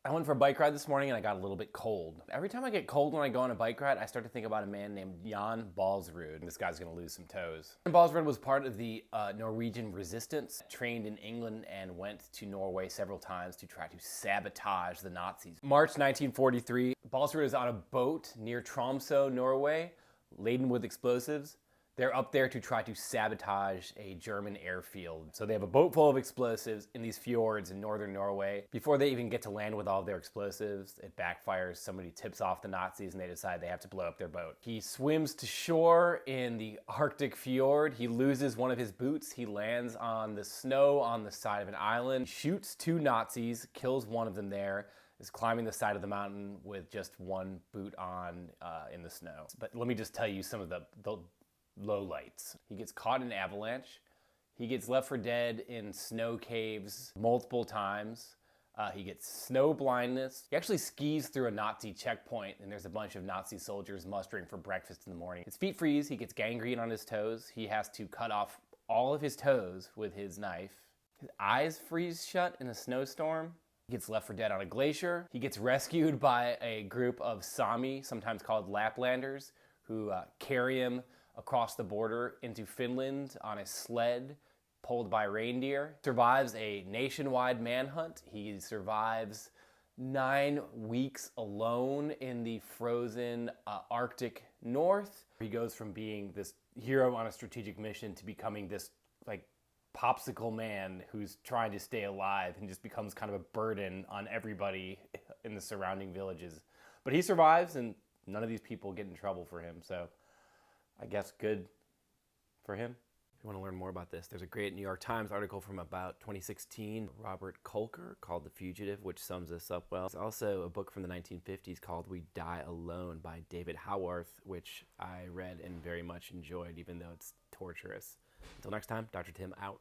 I went for a bike ride this morning and I got a little bit cold. Every time I get cold when I go on a bike ride, I start to think about a man named Jan Balsruud. This guy's gonna lose some toes. Balsruud was part of the Norwegian resistance, trained in England and went to Norway several times to try to sabotage the Nazis. March 1943, Balsruud is on a boat near Tromsø, Norway, laden with explosives. They're up there to try to sabotage a German airfield. So they have a boat full of explosives in these fjords in northern Norway. Before they even get to land with all of their explosives, it backfires. Somebody tips off the Nazis and they decide they have to blow up their boat. He swims to shore in the Arctic fjord. He loses one of his boots. He lands on the snow on the side of an island, shoots two Nazis, kills one of them there, is climbing the side of the mountain with just one boot on in the snow. But let me just tell you some of the lowlights. He gets caught in an avalanche. He gets left for dead in snow caves multiple times. He gets snow blindness. He actually skis through a Nazi checkpoint and there's a bunch of Nazi soldiers mustering for breakfast in the morning. His feet freeze. He gets gangrene on his toes. He has to cut off all of his toes with his knife. His eyes freeze shut in a snowstorm. He gets left for dead on a glacier. He gets rescued by a group of Sami, sometimes called Laplanders, who carry him across the border into Finland on a sled pulled by reindeer. Survives a nationwide manhunt. He survives 9 weeks alone in the frozen Arctic North. He goes from being this hero on a strategic mission to becoming this like popsicle man who's trying to stay alive and just becomes kind of a burden on everybody in the surrounding villages. But he survives and none of these people get in trouble for him, so I guess good for him. If you want to learn more about this, there's a great New York Times article from about 2016, Robert Kolker, called The Fugitive, which sums this up well. There's also a book from the 1950s called We Die Alone by David Howarth, which I read and very much enjoyed, even though it's torturous. Until next time, Dr. Tim out.